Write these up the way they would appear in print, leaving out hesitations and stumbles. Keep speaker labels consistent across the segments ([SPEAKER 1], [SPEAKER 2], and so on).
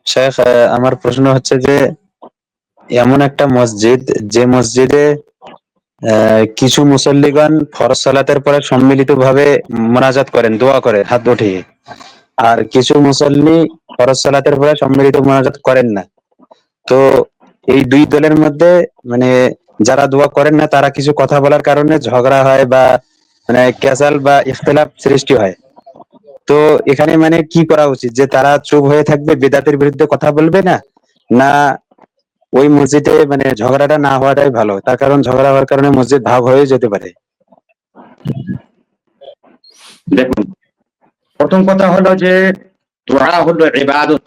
[SPEAKER 1] শেখ, আমার প্রশ্ন হচ্ছে যে এমন একটা মসজিদ, যে মসজিদে কিছু মুসল্লিগণ ফরজ সালাতের পরে সম্মিলিতভাবে মোনাজাত করেন, দোয়া করে হাত উঠিয়ে, আর কিছু মুসল্লি ফরজ সালাতের পরে সম্মিলিত মোনাজাত করেন না। তো এই দুই দলের মধ্যে মানে যারা দোয়া করেন না তারা কিছু কথা বলার কারণে ঝগড়া হয় বা মানে ক্যাসাল বা ইখতিলাফ সৃষ্টি হয়। তো এখানে মানে কি করা উচিত, যে তারা চুপ হয়ে থাকবে, বিদআতের বিরুদ্ধে কথা বলবে না, না ওই মসজিদে মানে ঝগড়াটা না হওয়াটাই ভালো? তার কারণ ঝগড়া হওয়ার কারণে মসজিদ ভাগ হয়ে যেতে পারে।
[SPEAKER 2] দেখুন, প্রথম কথা হলো যে দোয়া হলো ইবাদত।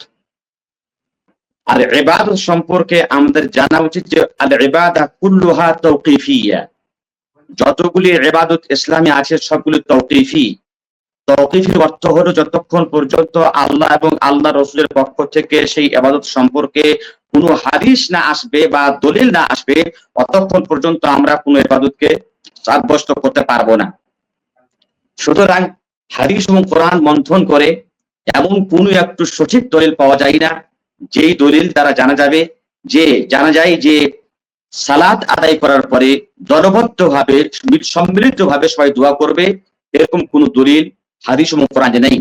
[SPEAKER 2] আর ইবাদত সম্পর্কে আমাদের জানা উচিত যে আল ইবাদা কুল্লুহা তাওকিফিয়া। যতগুলি ইবাদত ইসলামে আছে সবগুলি তাওকিফি। তাওকিফির অর্থ হলো যতক্ষণ পর্যন্ত আল্লাহ এবং আল্লাহ রসুলের পক্ষ থেকে সেই ইবাদত সম্পর্কে কোনো হাদিস না আসবে বা দলিল না আসবে, ততক্ষণ পর্যন্ত আমরা কোনো ইবাদতকে সাব্যস্ত করতে পারবো না। সুতরাং হাদিস এবং কোরআন মন্থন করে এমন কোনো একটু সঠিক দলিল পাওয়া যায় না যেই দলিল দ্বারা জানা যায় যে সালাত আদায় করার পরে দলবদ্ধভাবে সম্মিলিতভাবে সবাই দোয়া করবে, এরকম কোন দলিল হাদিস এবং কোরআনে নেই।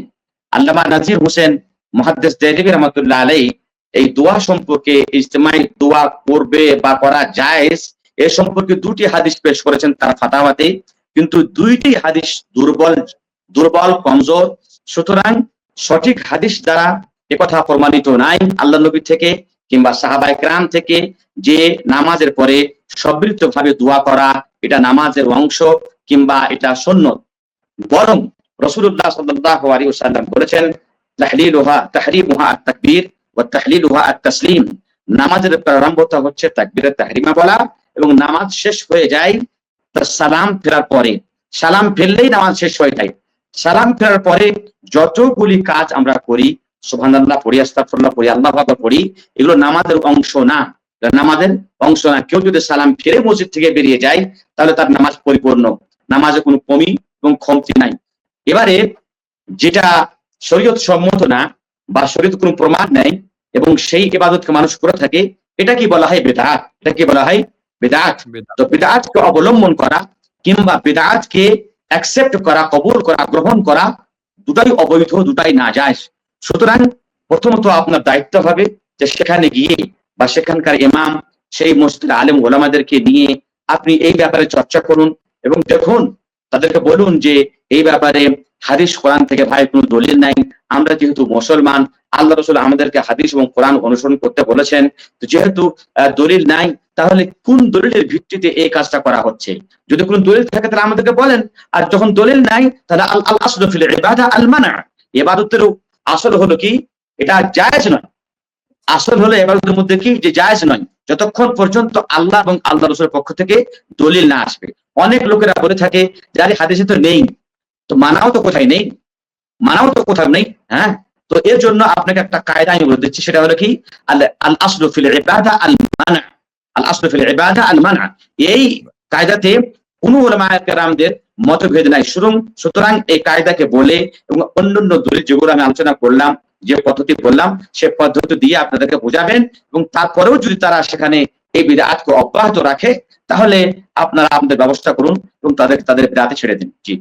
[SPEAKER 2] আল্লামা নাজির হোসেন মুহাদ্দিস দেহলভী রাহমাতুল্লাহ আলাইহি এই দোয়া সম্পর্কে, ইজতিমাই দোয়া করবে বা করা জায়েজ, এ সম্পর্কে দুটি হাদিস পেশ করেছেন তার ফাতাওয়াতে, কিন্তু দুইটি হাদিস দুর্বল কমজোর। সুতরাং সঠিক হাদিস দ্বারা একথা প্রমাণিত নাই আল্লাহ নবী থেকে কিংবা সাহাবায়ে কেরাম থেকে যে নামাজের পরে সম্মিলিতভাবে দোয়া করা এটা নামাজের অংশ কিংবা এটা সুন্নত। বরং রাসূলুল্লাহ সাল্লাল্লাহু আলাইহি ওয়াসাল্লাম বলেছেন তাহরিমুহা আত-তাকবীর ওয়া তাহলিলুহা আত-তাসলিম। নামাজের প্রারম্ভতা হচ্ছে তাকবীরে তাহরিমা বলা এবং নামাজ শেষ হয়ে যায় সালাম ফেরার পরে। সালাম ফেললেই নামাজ শেষ হয়ে যায়। সালাম ফেরার পরে যতগুলি কাজ আমরা করি, সুবহানাল্লাহ পড়ি, আস্তাগফিরুল্লাহ পড়ি, আল্লাহু আকবার পড়ি, এগুলো নামাজের অংশ না। নামাজের অংশ না। কেউ যদি সালাম ফিরে মসজিদ থেকে বেরিয়ে যায় তাহলে তার নামাজ পরিপূর্ণ, নামাজে কোনো কমি এবং কমতি নাই। এবারে যেটা শরীয়ত সম্মত না বা শরীয়ত কোনো প্রমাণ নাই এবং সেই ইবাদতকে মানুষ করে থাকে, এটা কি বলা হয়? বিদআত। এটা কি বলা হয়? বিদআত। তো বিদআতকে অবলম্বন করা কিংবা বিদআতকে অ্যাকসেপ্ট করা, কবুল করা, গ্রহণ করা দুটাই অবৈধ, দুটাই নাজায়েজ। সুতরাং প্রথমত আপনার দায়িত্ব হবে যে সেখানে গিয়ে বা সেখানকার ইমাম, সেই মসজিদের আলেম ওলামাদেরকে নিয়ে আপনি এই ব্যাপারে চর্চা করুন এবং দেখুন, তাদেরকে বলুন যে এই ব্যাপারে হাদিস কোরআন থেকে ভাই কোনো দলিল নাই। আমরা যেহেতু মুসলমান, আল্লাহ রাসূল আমাদেরকে হাদিস এবং কোরআন অনুসরণ করতে বলেছেন, তো যেহেতু দলিল নাই, তাহলে কোন দলিলের ভিত্তিতে এই কাজটা করা হচ্ছে? যদি কোনো দলিল থাকে তাহলে আমাদেরকে বলেন, আর যখন দলিল নাই তাহলে আল আসলু ফিল ইবাদা আল মানা। ইবাদতের আসল হলো কি? এটা জায়েজ নয়। আসল হলো ইবাদতের মধ্যে কি? যে জায়েজ নয়, যতক্ষণ পর্যন্ত আল্লাহ এবং আল্লাহ রাসূলের পক্ষ থেকে দলিল না আসবে। অনেক লোকেরা বলে থাকে যে আরে হাদিসে তো নেই, তো মানাও তো কোথায় নেই, মানাও তো কোথাও নেই। হ্যাঁ, তো এর জন্য আপনাকে একটা কায়দা আমি বলে দিচ্ছি, সেটা হলো কি? আল আসলু ফিল ইবাদা আল মানা। আল আসলু ফিল ইবাদা আল মানা। এই কায়দাতে কোনো উলামায়ে কেরামদের মতভেদ নাই। সুতরাং এই কায়দাকে বলে এবং অন্যান্য দলিল যেগুলো আমি আলোচনা করলাম, যে পদ্ধতি বললাম, সে পদ্ধতি দিয়ে আপনাদেরকে বোঝাবেন এবং তারপরেও যদি তারা সেখানে এই বিদআতকে অব্যাহত রাখে তাহলে আপনারা আপনাদের ব্যবস্থা করুন এবং তাদের বিদআতে ছেড়ে দিন। জি।